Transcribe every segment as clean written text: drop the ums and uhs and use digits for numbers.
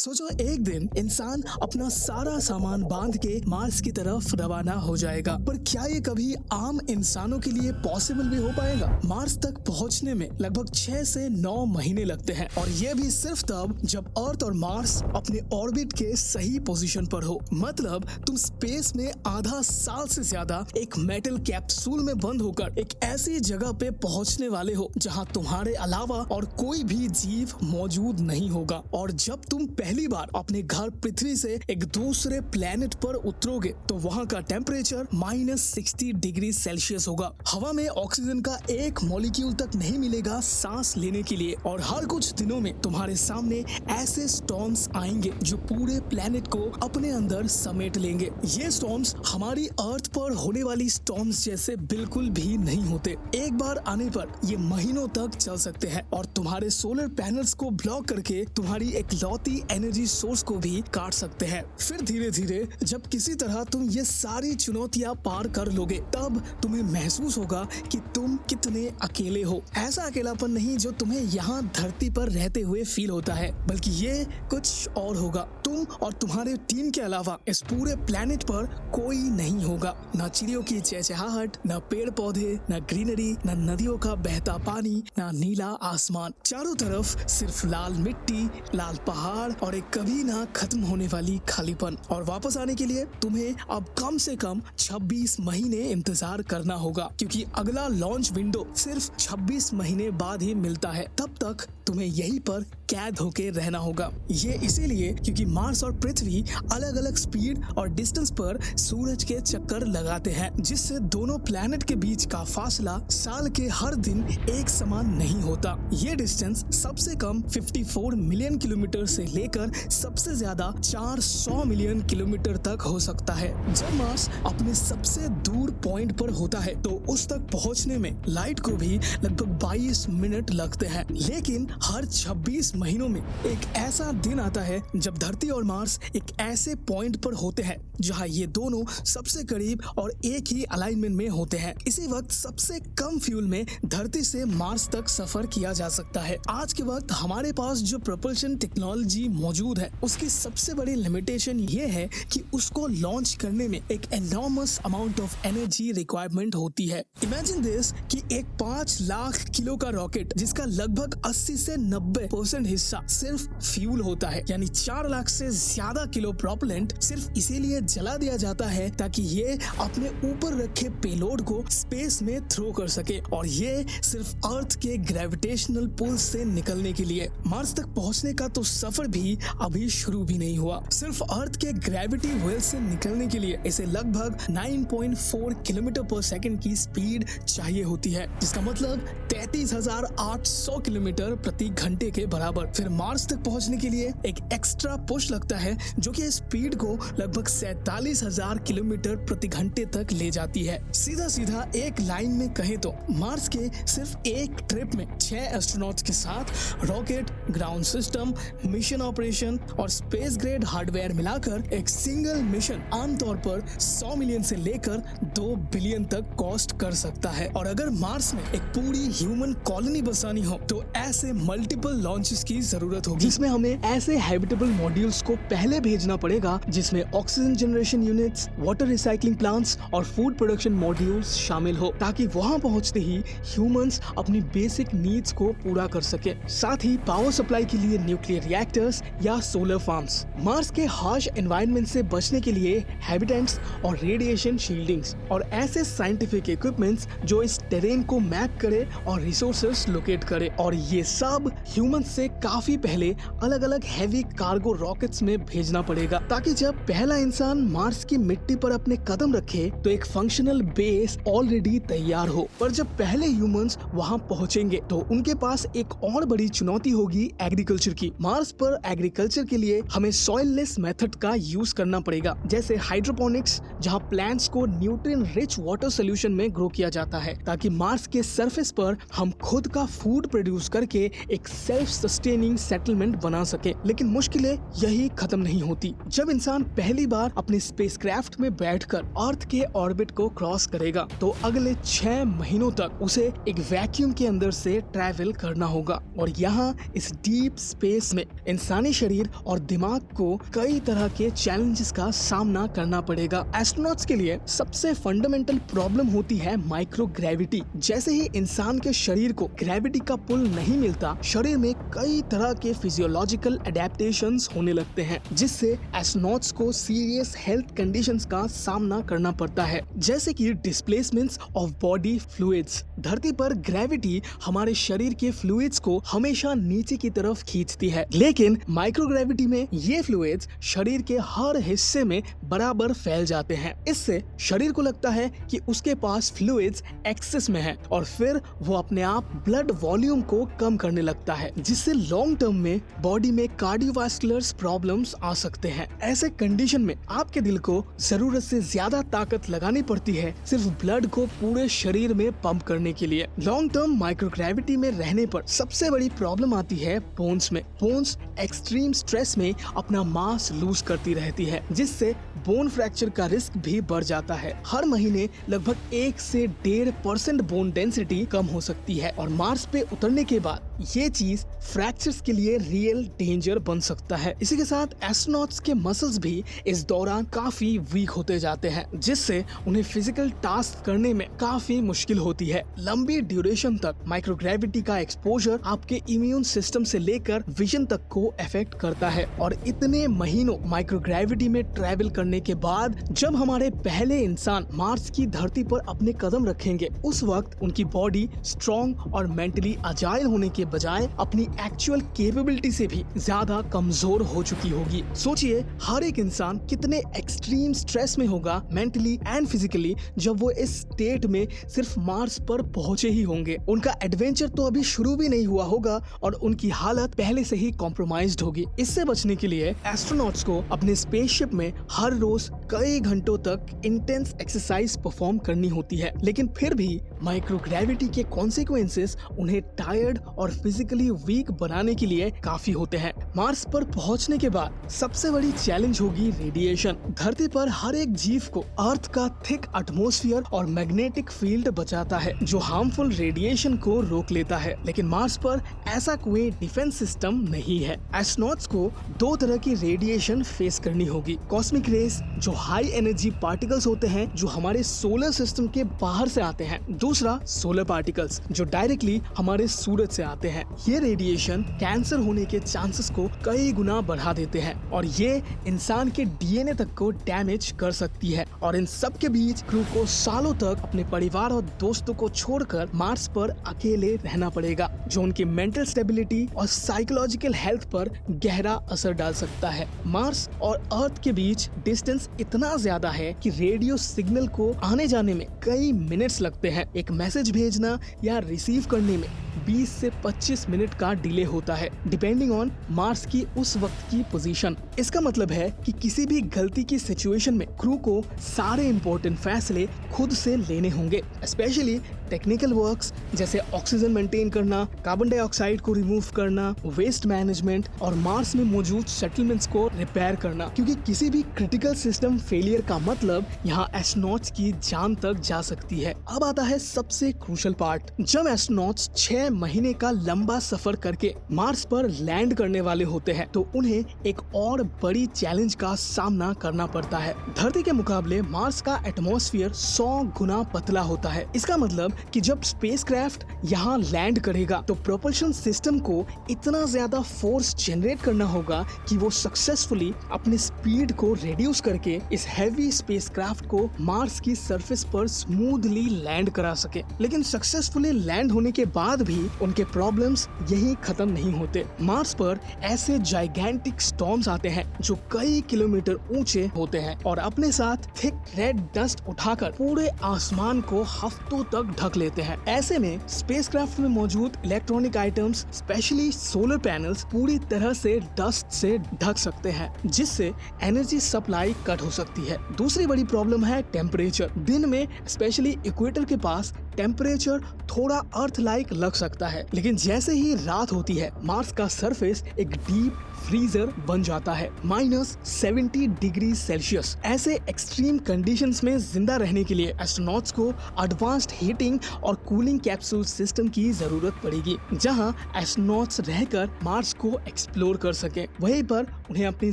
सोचो एक दिन इंसान अपना सारा सामान बांध के मार्स की तरफ रवाना हो जाएगा, पर क्या ये कभी आम इंसानों के लिए पॉसिबल भी हो पाएगा? मार्स तक पहुंचने में लगभग 6 से 9 महीने लगते हैं, और ये भी सिर्फ तब जब अर्थ और मार्स अपने ऑर्बिट के सही पोजीशन पर हो। मतलब तुम स्पेस में आधा साल से ज्यादा एक मेटल कैप्सूल में बंद होकर एक ऐसी जगह पे पहुंचने वाले हो जहां तुम्हारे अलावा और कोई भी जीव मौजूद नहीं होगा। और जब तुम पहली बार अपने घर पृथ्वी से एक दूसरे प्लेनेट पर उतरोगे तो वहाँ का टेम्परेचर -60 डिग्री सेल्सियस होगा। हवा में ऑक्सीजन का एक मॉलिक्यूल तक नहीं मिलेगा सांस लेने के लिए, और हर कुछ दिनों में तुम्हारे सामने ऐसे स्टॉर्म्स आएंगे जो पूरे प्लेनेट को अपने अंदर समेट लेंगे। ये स्टॉर्म्स हमारी अर्थ पर होने वाली स्टॉर्म्स जैसे बिल्कुल भी नहीं होते। एक बार आने पर ये महीनों तक चल सकते हैं और तुम्हारे सोलर पैनल्स को ब्लॉक करके तुम्हारी इकलौती एनर्जी सोर्स को भी काट सकते हैं। फिर धीरे धीरे जब किसी तरह तुम ये सारी चुनौतियां पार कर लोगे, तब तुम्हें महसूस होगा कि तुम कितने अकेले हो। ऐसा अकेलापन नहीं जो तुम्हें यहाँ धरती पर रहते हुए फील होता है, बल्कि ये कुछ और होगा। तुम और तुम्हारे टीम के अलावा इस पूरे प्लेनेट पर कोई नहीं होगा। न चिड़ियों की चहचहाहट, न पेड़ पौधे, न ग्रीनरी, न नदियों का बहता पानी, न नीला आसमान। चारों तरफ सिर्फ लाल मिट्टी, लाल पहाड़ और एक कभी ना खत्म होने वाली खालीपन। और वापस आने के लिए तुम्हें अब कम से कम 26 महीने इंतजार करना होगा, क्योंकि अगला लॉन्च विंडो सिर्फ 26 महीने बाद ही मिलता है। तब तक तुम्हें यहीं पर कैद होके रहना होगा। ये इसीलिए क्योंकि मार्स और पृथ्वी अलग अलग स्पीड और डिस्टेंस पर सूरज के चक्कर लगाते हैं, जिससे दोनों प्लैनेट के बीच का फासला साल के हर दिन एक समान नहीं होता। ये डिस्टेंस सबसे कम 54 मिलियन किलोमीटर से लेकर सबसे ज्यादा 400 मिलियन किलोमीटर तक हो सकता है। जब मार्स अपने सबसे दूर पॉइंट पर होता है तो उस तक पहुंचने में लाइट को भी लगभग 22 मिनट लगते हैं। लेकिन हर 26 महीनों में एक ऐसा दिन आता है जब धरती और मार्स एक ऐसे पॉइंट पर होते हैं जहां ये दोनों सबसे करीब और एक ही अलाइनमेंट में होते हैं। इसी वक्त सबसे कम फ्यूल में धरती से मार्स तक सफर किया जा सकता है। आज के वक्त हमारे पास जो प्रोपल्शन टेक्नोलॉजी मौजूद है, उसकी सबसे बड़ी लिमिटेशन ये है कि उसको लॉन्च करने में एक enormous amount of energy requirement होती है। इमेजिन दिस कि एक 5 लाख किलो का रॉकेट जिसका लगभग 80 से 90% हिस्सा सिर्फ फ्यूल होता है, यानी 4 लाख से ज्यादा किलो प्रोपेलेंट सिर्फ इसीलिए जला दिया जाता है ताकि ये अपने ऊपर रखे पेलोड को स्पेस में थ्रो कर सके, और ये सिर्फ अर्थ के ग्रेविटेशनल पुल से निकलने के लिए। मार्स तक पहुंचने का तो सफर भी अभी शुरू भी नहीं हुआ। सिर्फ अर्थ के ग्रेविटी वेल से निकलने के लिए इसे लगभग 9.4 किलोमीटर पर सेकंड की स्पीड चाहिए होती है, जिसका मतलब 33,800 किलोमीटर प्रति घंटे के बराबर। फिर मार्स तक पहुंचने के लिए एक एक्स्ट्रा पुश लगता है जो कि स्पीड को लगभग 47,000 किलोमीटर प्रति घंटे तक ले जाती है। सीधा सीधा एक लाइन में कहें तो मार्स के सिर्फ एक ट्रिप में 6 एस्ट्रोनॉट्स के साथ rocket, ground system, mission operation और स्पेस ग्रेड हार्डवेयर मिलाकर एक सिंगल मिशन आमतौर पर 100 मिलियन से लेकर 2 बिलियन तक कॉस्ट कर सकता है। और अगर मार्स में एक पूरी ह्यूमन कॉलोनी बसानी हो तो ऐसे मल्टीपल लॉन्चेस की जरूरत होगी, जिसमें हमें ऐसे हैबिटेबल मॉड्यूल्स को पहले भेजना पड़ेगा जिसमें oxygen generation units, water recycling plants और फूड प्रोडक्शन मॉड्यूल्स शामिल हो, ताकि वहां पहुंचते ही ह्यूमंस अपनी बेसिक नीड्स को पूरा कर सके। साथ ही पावर सप्लाई के लिए न्यूक्लियर रिएक्टर्स या सोलर फार्म्स, मार्स के हार्श एनवायरनमेंट से बचने के लिए हैबिटेंट्स और रेडिएशन शील्डिंग्स, और ऐसे साइंटिफिक इक्विपमेंट्स जो इस टेरेन को मैप करे और रिसोर्सेस लोकेट करे। और ये सब ह्यूमंस से काफी पहले अलग अलग हैवी कार्गो रॉकेट्स में भेजना पड़ेगा, ताकि जब पहला इंसान मार्स की मिट्टी पर अपने कदम रखे तो एक फंक्शनल बेस ऑलरेडी तैयार हो। पर जब पहले ह्यूमंस वहां पहुंचेंगे तो उनके पास एक और बड़ी चुनौती होगी एग्रीकल्चर की। मार्स पर एग्रीकल्चर के लिए हमें सॉइललेस मेथड का यूज करना पड़ेगा, जैसे हाइड्रोपोनिक्स, जहां प्लांट्स को न्यूट्रिएंट रिच वाटर सोल्यूशन में ग्रो किया जाता है, ताकि मार्स के सरफेस पर हम खुद का फूड प्रोड्यूस करके एक सेल्फ सस्टेनिंग सेटलमेंट बना सके। लेकिन मुश्किलें यही खत्म नहीं होती। जब इंसान पहली बार अपने स्पेसक्राफ्ट में बैठकर अर्थ के ऑर्बिट को क्रॉस करेगा तो अगले 6 महीनों तक उसे एक वैक्यूम के अंदर से ट्रैवल करना होगा और यहाँ इस डीप स्पेस में इंसानी शरीर और दिमाग को कई तरह के चैलेंजेस का सामना करना पड़ेगा। एस्ट्रोनॉट्स के लिए सबसे फंडामेंटल प्रॉब्लम होती है माइक्रोग्रेविटी। जैसे ही इंसान के शरीर को ग्रेविटी का पुल नहीं मिलता, शरीर में कई तरह के फिजियोलॉजिकल एडेप्टेशंस होने लगते हैं, जिससे एस्ट्रोनॉट्स को सीरियस हेल्थ कंडीशंस का सामना करना पड़ता है, जैसे कि डिस्प्लेसमेंट्स ऑफ बॉडी फ्लूइड्स। धरती पर ग्रेविटी हमारे शरीर के फ्लूइड्स को हमेशा नीचे की तरफ खींचती है, लेकिन माइक्रोग्रेविटी में ये फ्लूइड्स शरीर के हर हिस्से में बराबर फैल जाते हैं। इससे शरीर को लगता है कि उसके पास फ्लूइड्स एक्सेस में है और फिर वो अपने आप ब्लड वॉल्यूम को कम करने लगता है, जिससे लॉन्ग टर्म में बॉडी में कार्डियोवास्कुलर प्रॉब्लम्स आ सकते हैं। ऐसे कंडीशन में आपके दिल को जरूरत से ज्यादा ताकत लगानी पड़ती है सिर्फ ब्लड को पूरे शरीर में पंप करने के लिए। लॉन्ग टर्म माइक्रोग्रेविटी में रहने पर सबसे बड़ी प्रॉब्लम आती है बोन्स में। बोन्स एक्सट्रीम स्ट्रेस में अपना मास लूज करती रहती है, जिससे बोन फ्रैक्चर का रिस्क भी बढ़ जाता है। हर महीने लगभग 1 से 1.5% बोन डेंसिटी कम हो सकती है और मार्स पे उतरने के बाद ये चीज फ्रैक्चर्स के लिए रियल डेंजर बन सकता है। इसी के साथ एस्ट्रोनॉट्स के मसल्स भी इस दौरान काफी वीक होते जाते हैं, जिससे उन्हें फिजिकल टास्क करने में काफी मुश्किल होती है। लंबी ड्यूरेशन तक माइक्रोग्रेविटी का एक्सपोजर आपके इम्यून सिस्टम से लेकर विजन तक को अफेक्ट करता है और इतने महीनों माइक्रोग्रेविटी में ट्रैवल करने के बाद जब हमारे पहले इंसान मार्स की धरती पर अपने कदम रखेंगे, उस वक्त उनकी बॉडी स्ट्रॉन्ग और मेंटली अजाइल होने के बजाय अपनी एक्चुअल कैपेबिलिटी से भी ज्यादा कमजोर हो चुकी होगी। सोचिए हर एक इंसान कितने एक्सट्रीम स्ट्रेस में होगा मेंटली एंड फिजिकली जब वो इस स्टेट में सिर्फ मार्स पर पहुंचे ही होंगे। उनका एडवेंचर तो अभी शुरू भी नहीं हुआ होगा और उनकी हालत पहले से ही कॉम्प्रोमाइज्ड होगी। इससे बचने के लिए एस्ट्रोनॉट्स को अपने स्पेसशिप में हर रोज कई घंटों तक इंटेंस एक्सरसाइज परफॉर्म करनी होती है, लेकिन फिर भी माइक्रोग्रेविटी के कॉन्सिक्वेंसेस उन्हें टायर्ड और फिजिकली वीक बनाने के लिए काफी होते हैं। मार्स पर पहुंचने के बाद सबसे बड़ी चैलेंज होगी रेडिएशन। धरती पर हर एक जीव को अर्थ का थिक एटमॉस्फेयर और मैग्नेटिक फील्ड बचाता है जो हार्मफुल रेडिएशन को रोक लेता है, लेकिन मार्स पर ऐसा कोई डिफेंस सिस्टम नहीं है। एस्ट्रोनॉट्स को 2 तरह की रेडिएशन फेस करनी होगी। कॉस्मिक रेज जो हाई एनर्जी पार्टिकल्स होते हैं जो हमारे सोलर सिस्टम के बाहर से आते हैं, दूसरा सोलर पार्टिकल्स जो डायरेक्टली हमारे सूरज से आते हैं। ये रेडिएशन कैंसर होने के चांसेस को कई गुना बढ़ा देते हैं और ये इंसान के डीएनए तक को डैमेज कर सकती है और इन सब के बीच क्रू को सालों तक अपने परिवार और दोस्तों को छोड़कर मार्स पर अकेले रहना पड़ेगा, जो उनकी मेंटल स्टेबिलिटी और साइकोलॉजिकल हेल्थ पर गहरा असर डाल सकता है। मार्स और अर्थ के बीच डिस्टेंस इतना ज्यादा है कि रेडियो सिग्नल को आने जाने में कई मिनट्स लगते हैं। एक मैसेज भेजना या रिसीव करने में 20 से 25 मिनट का डिले होता है, डिपेंडिंग ऑन मार्स की उस वक्त की पोजीशन। इसका मतलब है कि किसी भी गलती की सिचुएशन में क्रू को सारे इम्पोर्टेंट फैसले खुद से लेने होंगे, स्पेशली टेक्निकल वर्क्स जैसे ऑक्सीजन मेंटेन करना, कार्बन डाइऑक्साइड को रिमूव करना, वेस्ट मैनेजमेंट और मार्स में मौजूद सेटलमेंट्स को रिपेयर करना, क्योंकि किसी भी क्रिटिकल सिस्टम फेलियर का मतलब यहाँ एस्ट्रोनॉट्स की जान तक जा सकती है। अब आता है सबसे क्रूशियल पार्ट। जब एस्ट्रोनॉट्स 6 महीने का लंबा सफर करके मार्स पर लैंड करने वाले होते हैं तो उन्हें एक और बड़ी चैलेंज का सामना करना पड़ता है। धरती के मुकाबले मार्स का एटमॉस्फेयर 100 गुना पतला होता है। इसका मतलब कि जब स्पेसक्राफ्ट यहाँ लैंड करेगा तो प्रोपल्शन सिस्टम को इतना ज्यादा फोर्स जनरेट करना होगा कि वो सक्सेसफुली अपनी स्पीड को रिड्यूस करके इस हैवी स्पेसक्राफ्ट को मार्स की सरफेस पर स्मूथली लैंड करा सके। लेकिन सक्सेसफुली लैंड होने के बाद भी उनके प्रॉब्लम्स यही खत्म नहीं होते। मार्स पर ऐसे जाइगेंटिक स्टॉर्म्स आते हैं जो कई किलोमीटर ऊंचे होते हैं और अपने साथ थिक रेड डस्ट उठाकर पूरे आसमान को हफ्तों तक ढक लेते हैं। ऐसे में स्पेसक्राफ्ट में मौजूद electronic items, specially solar panels, पूरी तरह से डस्ट से ढक सकते हैं, जिससे एनर्जी सप्लाई कट हो सकती है। दूसरी बड़ी प्रॉब्लम है टेम्परेचर। दिन में स्पेशली इक्वेटर के पास टेम्परेचर थोड़ा अर्थ लाइक लग सकता है, लेकिन जैसे ही रात होती है मार्स का सरफेस एक डीप फ्रीजर बन जाता है, -70 डिग्री सेल्सियस। ऐसे एक्सट्रीम कंडीशंस में जिंदा रहने के लिए एस्ट्रोनॉट्स को एडवांस्ड हीटिंग और कूलिंग कैप्सूल सिस्टम की जरूरत पड़ेगी, जहां एस्ट्रोनॉट्स रहकर मार्स को एक्सप्लोर कर सके। वहीं पर उन्हें अपनी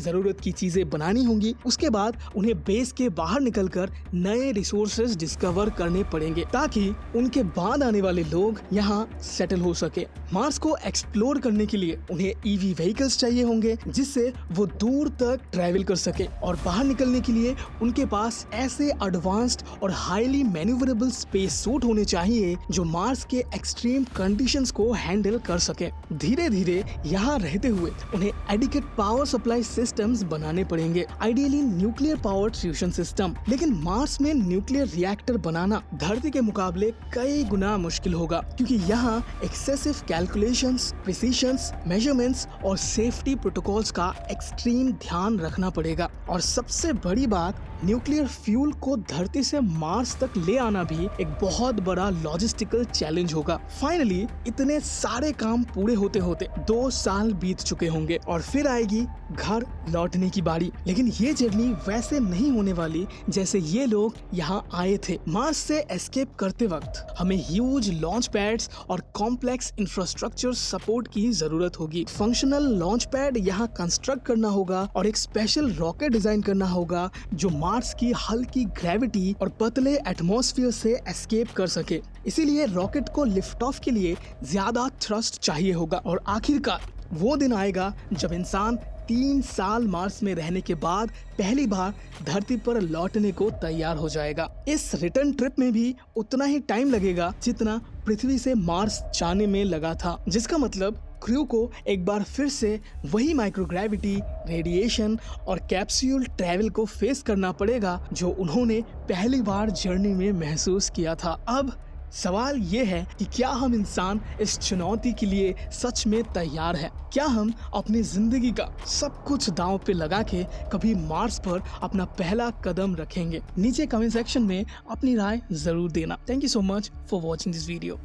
जरूरत की चीजें बनानी होंगी। उसके बाद उन्हें बेस के बाहर निकलकर नए रिसोर्सेज डिस्कवर करने पड़ेंगे ताकि उनके बाद आने वाले लोग यहाँ सेटल हो सके। मार्स को एक्सप्लोर करने के लिए उन्हें ईवी व्हीकल्स चाहिए होंगे जिससे वो दूर तक ट्रैवल कर सके, और बाहर निकलने के लिए उनके पास ऐसे एडवांस्ड और हाईली मैन्यूवरेबल स्पेस सूट होने चाहिए जो मार्स के एक्सट्रीम कंडीशंस को हैंडल कर सके। धीरे धीरे यहाँ रहते हुए उन्हें एडिक्वेट पावर सप्लाई सिस्टम्स बनाने पड़ेंगे, ideally nuclear powered fusion system. लेकिन मार्स में न्यूक्लियर रिएक्टर बनाना धरती के मुकाबले कई गुना मुश्किल होगा, क्योंकि यहाँ एक्सेसिव कैलकुलेशंस, प्रिसीशंस, मेजरमेंट्स और सेफ्टी प्रोटोकॉल्स का एक्सट्रीम ध्यान रखना पड़ेगा। और सबसे बड़ी बात, न्यूक्लियर फ्यूल को धरती से मार्स तक ले आना भी एक बहुत बड़ा लॉजिस्टिकल चैलेंज होगा। फाइनली इतने सारे काम पूरे होते होते 2 साल बीत चुके होंगे और फिर आएगी घर लौटने की बारी। लेकिन ये जर्नी वैसे नहीं होने वाली जैसे ये लोग यहाँ आए थे। मार्स से एस्केप करते वक्त हमें ह्यूज लॉन्च पैड्स और कॉम्प्लेक्स इंफ्रास्ट्रक्चर सपोर्ट की जरूरत होगी। फंक्शनल लॉन्च पैड यहाँ कंस्ट्रक्ट करना होगा और एक स्पेशल रॉकेट डिजाइन करना होगा जो मार्स की हल्की ग्रेविटी और पतले एटमॉस्फेयर से एस्केप कर सके। इसीलिए रॉकेट को लिफ्ट ऑफ के लिए ज्यादा थ्रस्ट चाहिए होगा। और आखिरकार वो दिन आएगा जब इंसान 3 साल मार्स में रहने के बाद पहली बार धरती पर लौटने को तैयार हो जाएगा। इस रिटर्न ट्रिप में भी उतना ही टाइम लगेगा जितना पृथ्वी से मार्स जाने में लगा था, जिसका मतलब क्रू को एक बार फिर से वही माइक्रोग्रेविटी, रेडिएशन और कैप्सूल ट्रैवल को फेस करना पड़ेगा जो उन्होंने पहली बार जर्नी में महसूस किया था। अब सवाल ये है कि क्या हम इंसान इस चुनौती के लिए सच में तैयार हैं? क्या हम अपनी जिंदगी का सब कुछ दांव पे लगा के कभी मार्स पर अपना पहला कदम रखेंगे? नीचे कमेंट सेक्शन में अपनी राय जरूर देना। Thank you so much for watching this video.